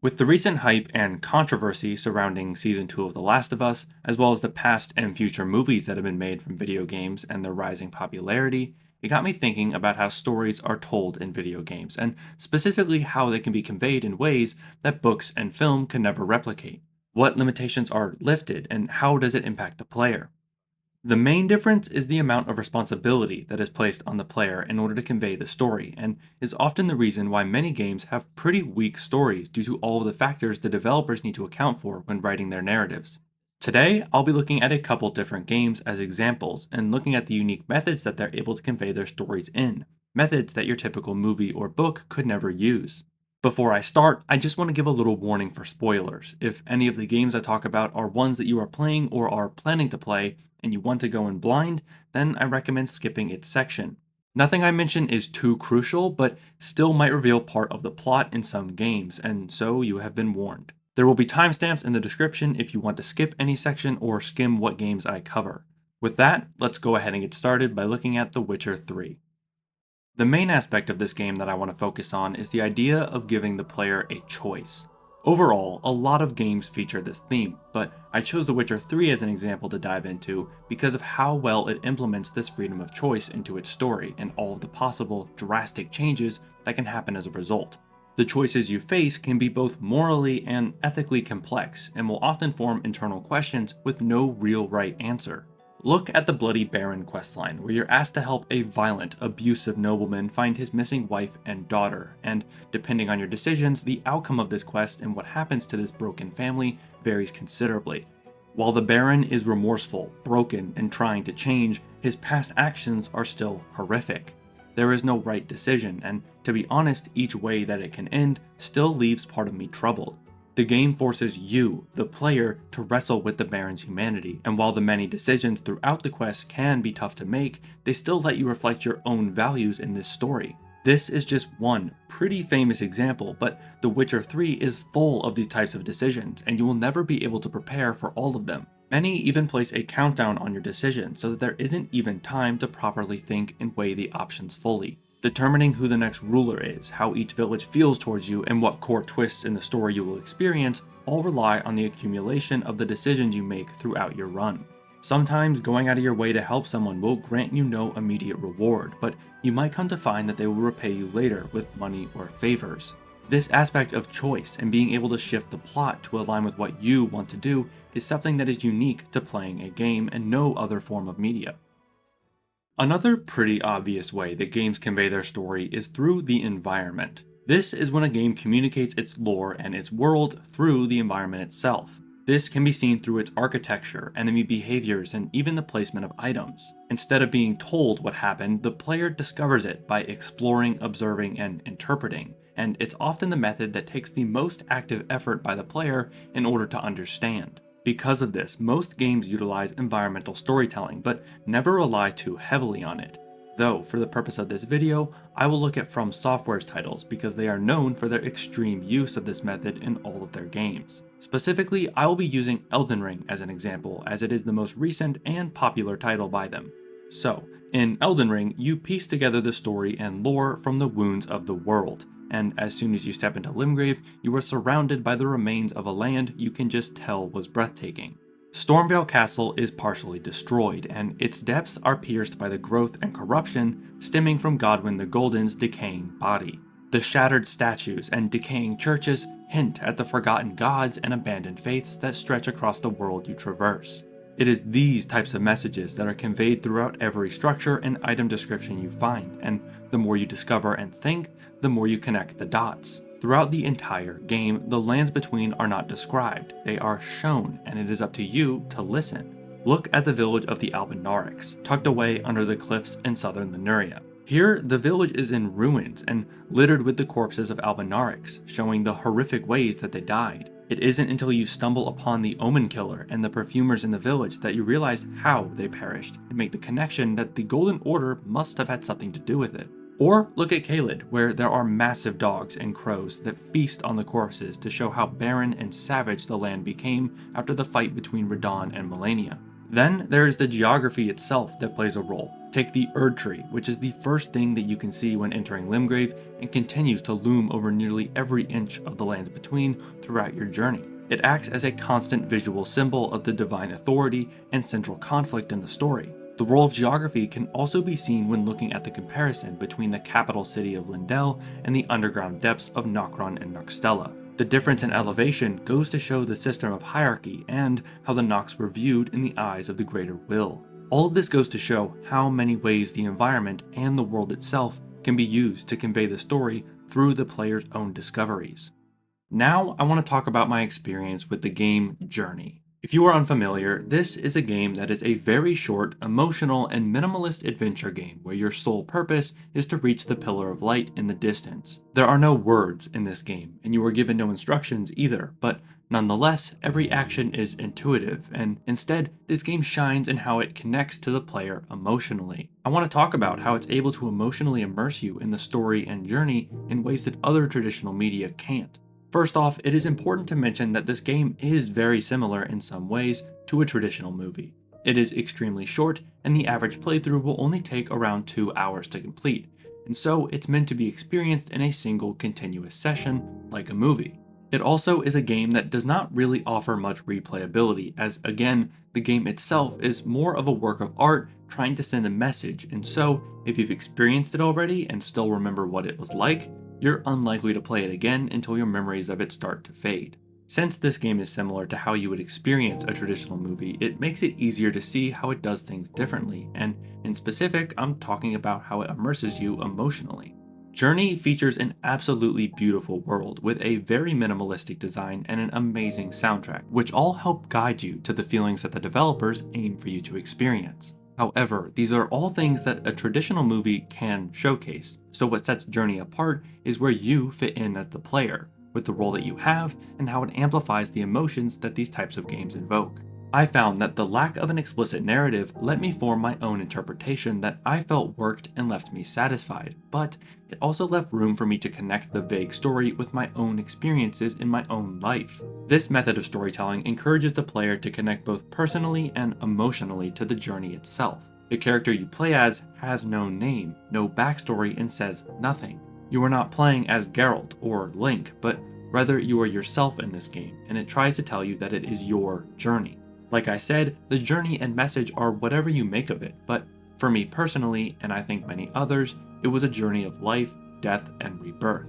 With the recent hype and controversy surrounding Season 2 of The Last of Us, as well as the past and future movies that have been made from video games and their rising popularity, it got me thinking about how stories are told in video games, and specifically how they can be conveyed in ways that books and film can never replicate. What limitations are lifted, and how does it impact the player? The main difference is the amount of responsibility that is placed on the player in order to convey the story, and is often the reason why many games have pretty weak stories due to all of the factors the developers need to account for when writing their narratives. Today, I'll be looking at a couple different games as examples and looking at the unique methods that they're able to convey their stories in, methods that your typical movie or book could never use. Before I start, I just want to give a little warning for spoilers. If any of the games I talk about are ones that you are playing or are planning to play, and you want to go in blind, then I recommend skipping its section. Nothing I mention is too crucial, but still might reveal part of the plot in some games, and so you have been warned. There will be timestamps in the description if you want to skip any section or skim what games I cover. With that, let's go ahead and get started by looking at The Witcher 3. The main aspect of this game that I want to focus on is the idea of giving the player a choice. Overall, a lot of games feature this theme, but I chose The Witcher 3 as an example to dive into because of how well it implements this freedom of choice into its story and all of the possible drastic changes that can happen as a result. The choices you face can be both morally and ethically complex and will often form internal questions with no real right answer. Look at the Bloody Baron questline, where you're asked to help a violent, abusive nobleman find his missing wife and daughter, and depending on your decisions, the outcome of this quest and what happens to this broken family varies considerably. While the Baron is remorseful, broken, and trying to change, his past actions are still horrific. There is no right decision, and to be honest, each way that it can end still leaves part of me troubled. The game forces you, the player, to wrestle with the Baron's humanity, and while the many decisions throughout the quest can be tough to make, they still let you reflect your own values in this story. This is just one pretty famous example, but The Witcher 3 is full of these types of decisions, and you will never be able to prepare for all of them. Many even place a countdown on your decision so that there isn't even time to properly think and weigh the options fully. Determining who the next ruler is, how each village feels towards you, and what core twists in the story you will experience all rely on the accumulation of the decisions you make throughout your run. Sometimes going out of your way to help someone will grant you no immediate reward, but you might come to find that they will repay you later with money or favors. This aspect of choice and being able to shift the plot to align with what you want to do is something that is unique to playing a game and no other form of media. Another pretty obvious way that games convey their story is through the environment. This is when a game communicates its lore and its world through the environment itself. This can be seen through its architecture, enemy behaviors, and even the placement of items. Instead of being told what happened, the player discovers it by exploring, observing, and interpreting, and it's often the method that takes the most active effort by the player in order to understand. Because of this, most games utilize environmental storytelling, but never rely too heavily on it. Though, for the purpose of this video, I will look at From Software's titles because they are known for their extreme use of this method in all of their games. Specifically, I will be using Elden Ring as an example, as it is the most recent and popular title by them. So, in Elden Ring, you piece together the story and lore from the wounds of the world, and as soon as you step into Limgrave, you are surrounded by the remains of a land you can just tell was breathtaking. Stormvale Castle is partially destroyed, and its depths are pierced by the growth and corruption stemming from Godwyn the Golden's decaying body. The shattered statues and decaying churches hint at the forgotten gods and abandoned faiths that stretch across the world you traverse. It is these types of messages that are conveyed throughout every structure and item description you find, and the more you discover and think, the more you connect the dots. Throughout the entire game, the lands between are not described, they are shown, and it is up to you to listen. Look at the village of the Albinaurics, tucked away under the cliffs in southern Lemuria. Here, the village is in ruins and littered with the corpses of Albinaurics, showing the horrific ways that they died. It isn't until you stumble upon the Omen Killer and the perfumers in the village that you realize how they perished, and make the connection that the Golden Order must have had something to do with it. Or look at Caelid, where there are massive dogs and crows that feast on the corpses to show how barren and savage the land became after the fight between Radahn and Melania. Then there is the geography itself that plays a role. Take the Erd Tree, which is the first thing that you can see when entering Limgrave and continues to loom over nearly every inch of the lands between throughout your journey. It acts as a constant visual symbol of the divine authority and central conflict in the story. The role of geography can also be seen when looking at the comparison between the capital city of Lindell and the underground depths of Nokron and Nokstella. The difference in elevation goes to show the system of hierarchy and how the Nox were viewed in the eyes of the greater will. All of this goes to show how many ways the environment and the world itself can be used to convey the story through the player's own discoveries. Now, I want to talk about my experience with the game Journey. If you are unfamiliar, this is a game that is a very short, emotional, and minimalist adventure game where your sole purpose is to reach the Pillar of Light in the distance. There are no words in this game, and you are given no instructions either, but nonetheless, every action is intuitive, and instead, this game shines in how it connects to the player emotionally. I want to talk about how it's able to emotionally immerse you in the story and journey in ways that other traditional media can't. First off, it is important to mention that this game is very similar in some ways to a traditional movie. It is extremely short, and the average playthrough will only take around 2 hours to complete, and so it's meant to be experienced in a single continuous session, like a movie. It also is a game that does not really offer much replayability, as again, the game itself is more of a work of art trying to send a message, and so if you've experienced it already and still remember what it was like, you're unlikely to play it again until your memories of it start to fade. Since this game is similar to how you would experience a traditional movie, it makes it easier to see how it does things differently, and in specific, I'm talking about how it immerses you emotionally. Journey features an absolutely beautiful world with a very minimalistic design and an amazing soundtrack, which all help guide you to the feelings that the developers aim for you to experience. However, these are all things that a traditional movie can showcase, so what sets Journey apart is where you fit in as the player, with the role that you have and how it amplifies the emotions that these types of games invoke. I found that the lack of an explicit narrative let me form my own interpretation that I felt worked and left me satisfied, but it also left room for me to connect the vague story with my own experiences in my own life. This method of storytelling encourages the player to connect both personally and emotionally to the journey itself. The character you play as has no name, no backstory, and says nothing. You are not playing as Geralt or Link, but rather you are yourself in this game, and it tries to tell you that it is your journey. Like I said, the journey and message are whatever you make of it, but for me personally, and I think many others, it was a journey of life, death, and rebirth.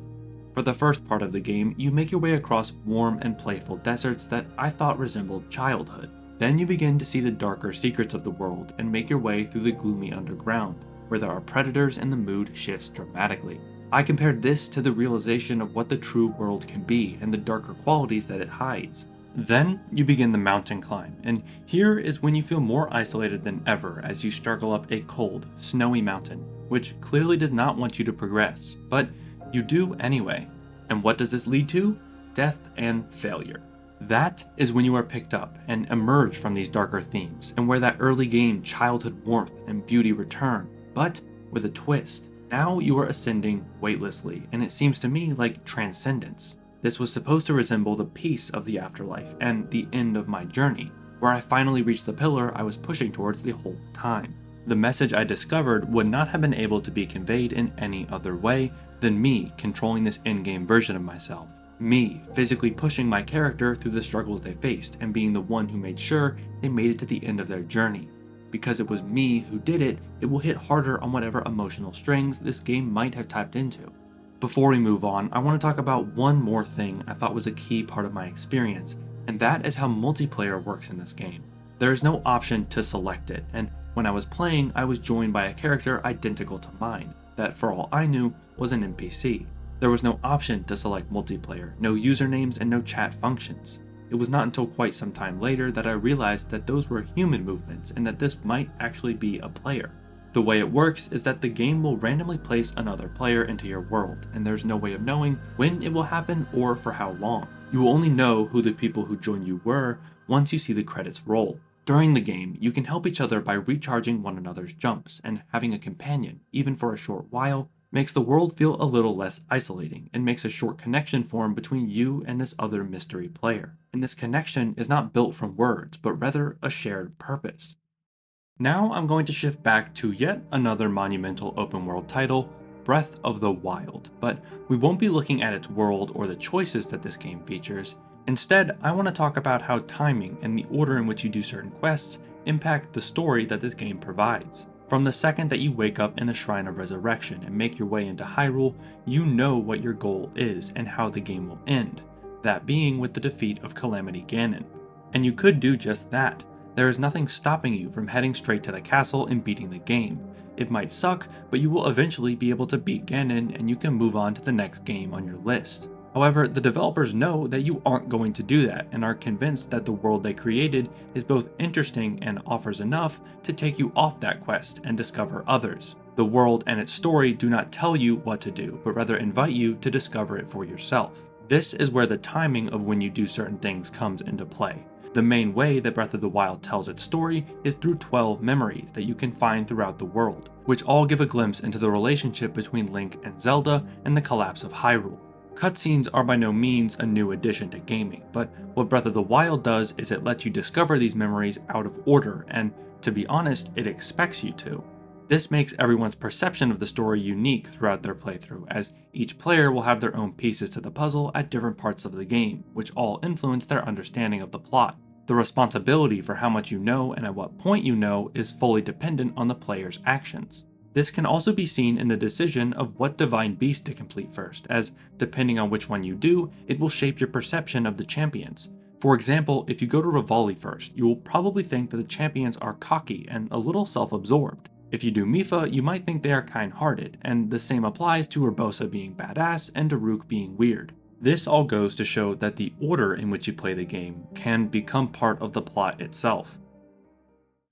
For the first part of the game, you make your way across warm and playful deserts that I thought resembled childhood. Then you begin to see the darker secrets of the world and make your way through the gloomy underground, where there are predators and the mood shifts dramatically. I compared this to the realization of what the true world can be and the darker qualities that it hides. Then you begin the mountain climb, and here is when you feel more isolated than ever as you struggle up a cold, snowy mountain, which clearly does not want you to progress, but you do anyway. And what does this lead to? Death and failure. That is when you are picked up and emerge from these darker themes, and where that early game childhood warmth and beauty return, but with a twist. Now you are ascending weightlessly, and it seems to me like transcendence. This was supposed to resemble the peace of the afterlife and the end of my journey, where I finally reached the pillar I was pushing towards the whole time. The message I discovered would not have been able to be conveyed in any other way than me controlling this in-game version of myself. Me physically pushing my character through the struggles they faced and being the one who made sure they made it to the end of their journey. Because it was me who did it, it will hit harder on whatever emotional strings this game might have tapped into. Before we move on, I want to talk about one more thing I thought was a key part of my experience, and that is how multiplayer works in this game. There is no option to select it, and when I was playing, I was joined by a character identical to mine, that for all I knew was an NPC. There was no option to select multiplayer, no usernames, and no chat functions. It was not until quite some time later that I realized that those were human movements and that this might actually be a player. The way it works is that the game will randomly place another player into your world, and there's no way of knowing when it will happen or for how long. You will only know who the people who joined you were once you see the credits roll. During the game, you can help each other by recharging one another's jumps and having a companion, even for a short while, makes the world feel a little less isolating and makes a short connection form between you and this other mystery player. And this connection is not built from words, but rather a shared purpose. Now I'm going to shift back to yet another monumental open world title, Breath of the Wild, but we won't be looking at its world or the choices that this game features. Instead, I want to talk about how timing and the order in which you do certain quests impact the story that this game provides. From the second that you wake up in the Shrine of Resurrection and make your way into Hyrule, you know what your goal is and how the game will end, that being with the defeat of Calamity Ganon. And you could do just that. There is nothing stopping you from heading straight to the castle and beating the game. It might suck, but you will eventually be able to beat Ganon and you can move on to the next game on your list. However, the developers know that you aren't going to do that and are convinced that the world they created is both interesting and offers enough to take you off that quest and discover others. The world and its story do not tell you what to do, but rather invite you to discover it for yourself. This is where the timing of when you do certain things comes into play. The main way that Breath of the Wild tells its story is through 12 memories that you can find throughout the world, which all give a glimpse into the relationship between Link and Zelda and the collapse of Hyrule. Cutscenes are by no means a new addition to gaming, but what Breath of the Wild does is it lets you discover these memories out of order, and to be honest, it expects you to. This makes everyone's perception of the story unique throughout their playthrough, as each player will have their own pieces to the puzzle at different parts of the game, which all influence their understanding of the plot. The responsibility for how much you know and at what point you know is fully dependent on the player's actions. This can also be seen in the decision of what divine beast to complete first, as depending on which one you do, it will shape your perception of the champions. For example, if you go to Rivali first, you will probably think that the champions are cocky and a little self-absorbed. If you do Mipha, you might think they are kind-hearted, and the same applies to Urbosa being badass and Daruk being weird. This all goes to show that the order in which you play the game can become part of the plot itself.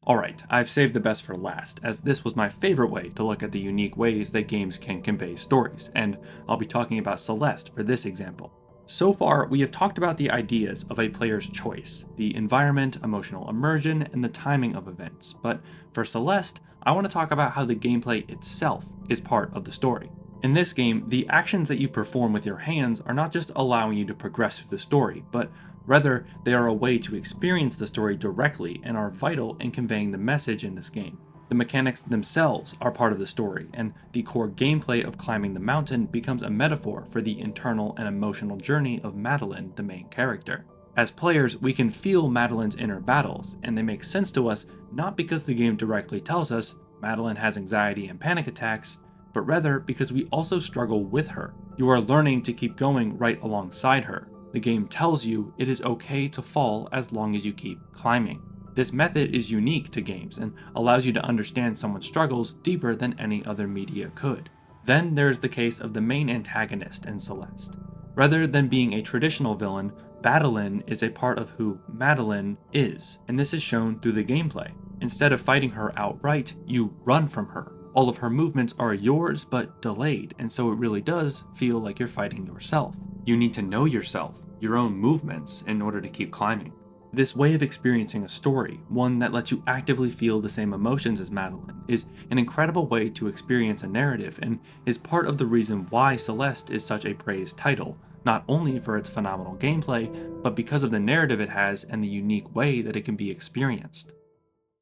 Alright, I've saved the best for last, as this was my favorite way to look at the unique ways that games can convey stories, and I'll be talking about Celeste for this example. So far, we have talked about the ideas of a player's choice, the environment, emotional immersion, and the timing of events, but for Celeste, I want to talk about how the gameplay itself is part of the story. In this game, the actions that you perform with your hands are not just allowing you to progress through the story, but rather they are a way to experience the story directly and are vital in conveying the message in this game. The mechanics themselves are part of the story, and the core gameplay of climbing the mountain becomes a metaphor for the internal and emotional journey of Madeline, the main character. As players, we can feel Madeline's inner battles, and they make sense to us not because the game directly tells us Madeline has anxiety and panic attacks, but rather because we also struggle with her. You are learning to keep going right alongside her. The game tells you it is okay to fall as long as you keep climbing. This method is unique to games and allows you to understand someone's struggles deeper than any other media could. Then there's the case of the main antagonist in Celeste. Rather than being a traditional villain, Madeline is a part of who Madeline is, and this is shown through the gameplay. Instead of fighting her outright, you run from her. All of her movements are yours, but delayed, and so it really does feel like you're fighting yourself. You need to know yourself, your own movements, in order to keep climbing. This way of experiencing a story, one that lets you actively feel the same emotions as Madeline, is an incredible way to experience a narrative and is part of the reason why Celeste is such a praised title, not only for its phenomenal gameplay, but because of the narrative it has and the unique way that it can be experienced.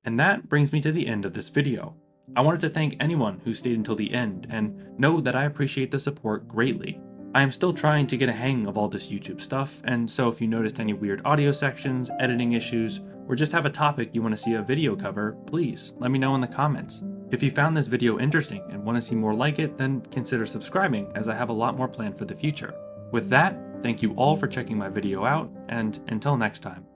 And that brings me to the end of this video. I wanted to thank anyone who stayed until the end, and know that I appreciate the support greatly. I am still trying to get a hang of all this YouTube stuff, and so if you noticed any weird audio sections, editing issues, or just have a topic you want to see a video cover, please let me know in the comments. If you found this video interesting and want to see more like it, then consider subscribing, as I have a lot more planned for the future. With that, thank you all for checking my video out, and until next time.